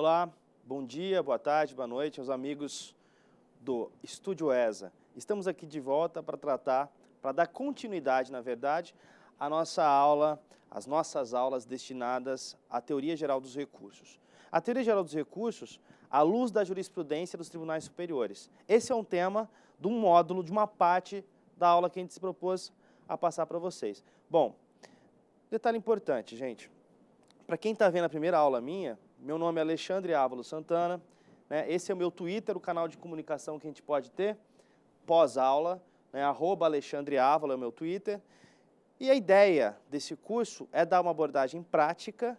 Olá, bom dia, boa tarde, boa noite aos amigos do Estúdio ESA. Estamos aqui de volta para dar continuidade, na verdade, à nossa aula, às nossas aulas destinadas à Teoria Geral dos Recursos. A Teoria Geral dos Recursos, à luz da jurisprudência dos tribunais superiores. Esse é um tema de um módulo, de uma parte da aula que a gente se propôs a passar para vocês. Bom, detalhe importante, gente. Para quem está vendo a primeira aula minha, meu nome é Alexandre Ávalo Santana, né? Esse é o meu Twitter, o canal de comunicação que a gente pode ter pós-aula, né? @Alexandre Ávalo é o meu Twitter. E a ideia desse curso é dar uma abordagem prática,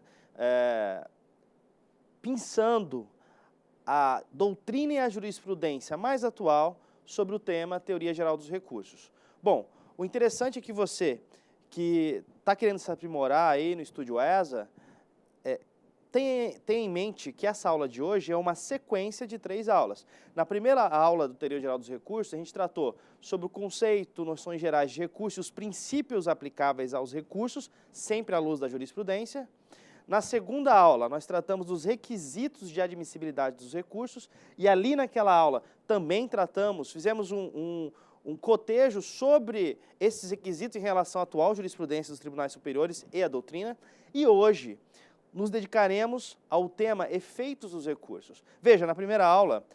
pensando a doutrina e a jurisprudência mais atual sobre o tema Teoria Geral dos Recursos. Bom, o interessante é que você que está querendo se aprimorar aí no Estúdio ESA, tenha em mente que essa aula de hoje é uma sequência de 3 aulas. Na primeira aula do Teoria Geral dos Recursos, a gente tratou sobre o conceito, noções gerais de recursos, os princípios aplicáveis aos recursos, sempre à luz da jurisprudência. Na segunda aula, nós tratamos dos requisitos de admissibilidade dos recursos, e ali naquela aula também fizemos um cotejo sobre esses requisitos em relação à atual jurisprudência dos tribunais superiores e à doutrina, e hoje nos dedicaremos ao tema efeitos dos recursos. Veja, na primeira aula,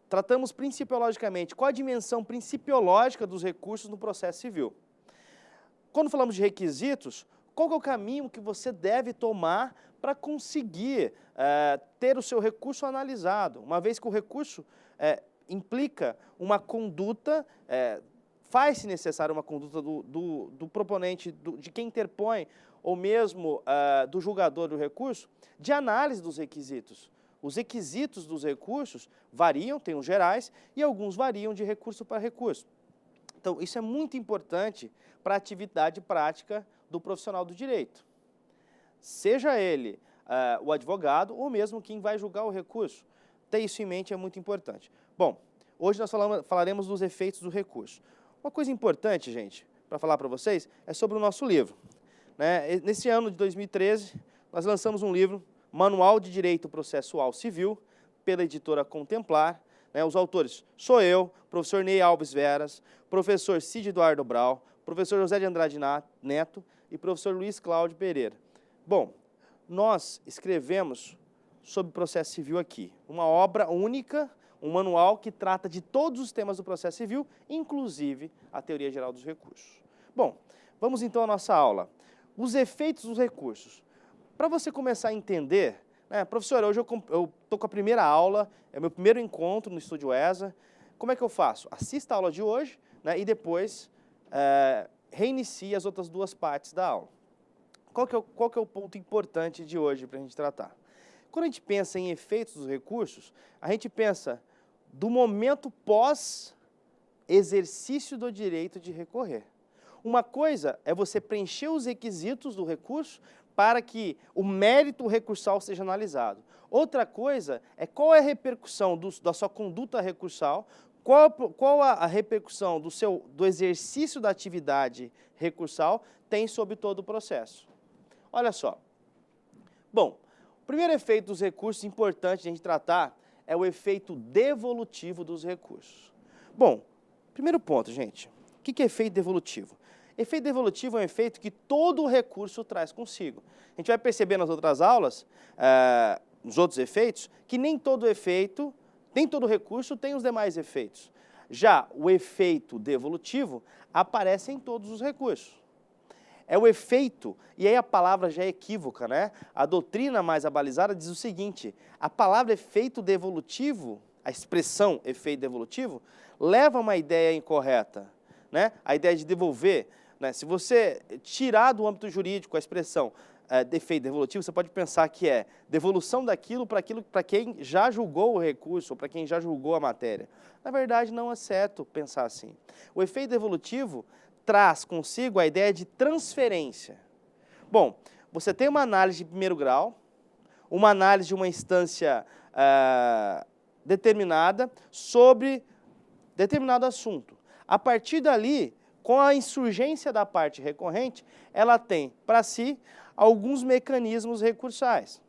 tratamos principiologicamente qual a dimensão principiológica dos recursos no processo civil. Quando falamos de requisitos, qual é o caminho que você deve tomar para conseguir ter o seu recurso analisado, uma vez que o recurso implica uma conduta, faz-se necessária uma conduta do proponente, de quem interpõe, ou mesmo do julgador do recurso, de análise dos requisitos. Os requisitos dos recursos variam, tem os gerais, e alguns variam de recurso para recurso. Então, isso é muito importante para a atividade prática do profissional do direito. Seja ele o advogado ou mesmo quem vai julgar o recurso. Ter isso em mente é muito importante. Bom, hoje nós falaremos dos efeitos do recurso. Uma coisa importante, gente, para falar para vocês, é sobre o nosso livro. Nesse ano de 2013, nós lançamos um livro, Manual de Direito Processual Civil, pela editora Contemplar. Os autores sou eu, professor Ney Alves Veras, professor Cid Eduardo Brau, professor José de Andrade Neto e professor Luiz Cláudio Pereira. Bom, nós escrevemos sobre processo civil aqui, uma obra única, um manual que trata de todos os temas do processo civil, inclusive a Teoria Geral dos Recursos. Bom, vamos então à nossa aula. Os efeitos dos recursos. Para você começar a entender, professor, hoje eu estou com a primeira aula, é o meu primeiro encontro no Estúdio ESA. Como é que eu faço? Assista a aula de hoje, e depois reinicie as outras 2 partes da aula. Qual que é o ponto importante de hoje para a gente tratar? Quando a gente pensa em efeitos dos recursos, a gente pensa do momento pós-exercício do direito de recorrer. Uma coisa é você preencher os requisitos do recurso para que o mérito recursal seja analisado. Outra coisa é qual é a repercussão da sua conduta recursal, qual a repercussão do exercício da atividade recursal tem sobre todo o processo. Olha só. Bom, o primeiro efeito dos recursos importante de a gente tratar é o efeito devolutivo dos recursos. Bom, primeiro ponto, gente. O que é efeito devolutivo? Efeito devolutivo é um efeito que todo recurso traz consigo. A gente vai perceber nas outras aulas, nos outros efeitos, que nem todo recurso tem os demais efeitos. Já o efeito devolutivo aparece em todos os recursos. É o efeito, e aí a palavra já é equívoca, A doutrina mais abalizada diz o seguinte: a palavra efeito devolutivo, a expressão efeito devolutivo, leva a uma ideia incorreta, A ideia de devolver. Se você tirar do âmbito jurídico a expressão efeito devolutivo, você pode pensar que é devolução daquilo para quem já julgou o recurso, ou para quem já julgou a matéria. Na verdade, não é certo pensar assim. O efeito devolutivo traz consigo a ideia de transferência. Bom, você tem uma análise de primeiro grau, uma análise de uma instância determinada sobre determinado assunto. A partir dali, com a insurgência da parte recorrente, ela tem para si alguns mecanismos recursais.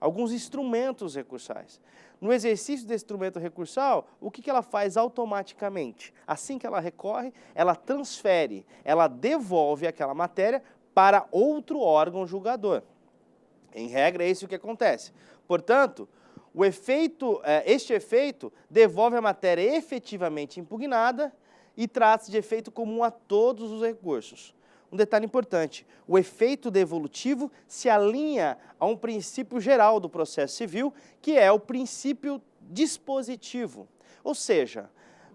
alguns instrumentos recursais. No exercício desse instrumento recursal, o que ela faz automaticamente? Assim que ela recorre, ela transfere, ela devolve aquela matéria para outro órgão julgador. Em regra, é isso que acontece. Portanto, este efeito devolve a matéria efetivamente impugnada e trata-se de efeito comum a todos os recursos. Um detalhe importante, o efeito devolutivo se alinha a um princípio geral do processo civil, que é o princípio dispositivo. Ou seja,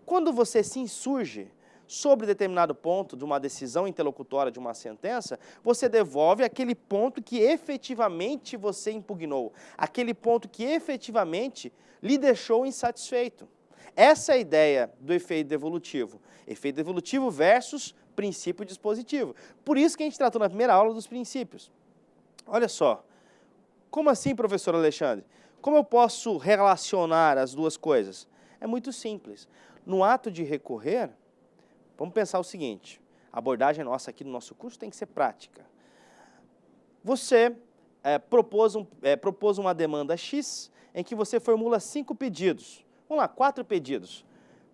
quando você se insurge sobre determinado ponto de uma decisão interlocutória de uma sentença, você devolve aquele ponto que efetivamente você impugnou, aquele ponto que efetivamente lhe deixou insatisfeito. Essa é a ideia do efeito devolutivo. Efeito devolutivo versus princípio dispositivo. Por isso que a gente tratou na primeira aula dos princípios. Olha só, como assim, professor Alexandre? Como eu posso relacionar as duas coisas? É muito simples. No ato de recorrer, vamos pensar o seguinte, a abordagem nossa aqui no nosso curso tem que ser prática. Você propôs uma demanda X em que você formula 5 pedidos. Vamos lá, 4 pedidos.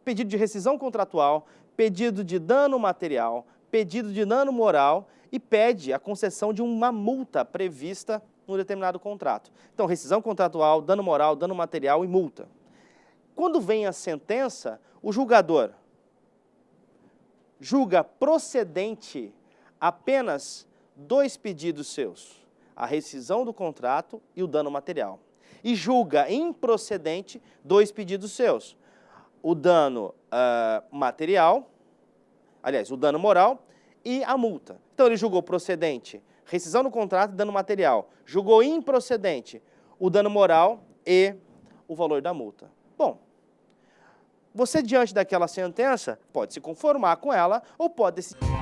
Pedido de rescisão contratual, pedido de dano material, pedido de dano moral e pede a concessão de uma multa prevista no determinado contrato. Então, rescisão contratual, dano moral, dano material e multa. Quando vem a sentença, o julgador julga procedente apenas 2 pedidos seus, a rescisão do contrato e o dano material. E julga improcedente 2 pedidos seus, o dano material, aliás, o dano moral e a multa. Então, ele julgou procedente, rescisão do contrato e dano material. Julgou improcedente o dano moral e o valor da multa. Bom, você, diante daquela sentença, pode se conformar com ela ou pode decidir.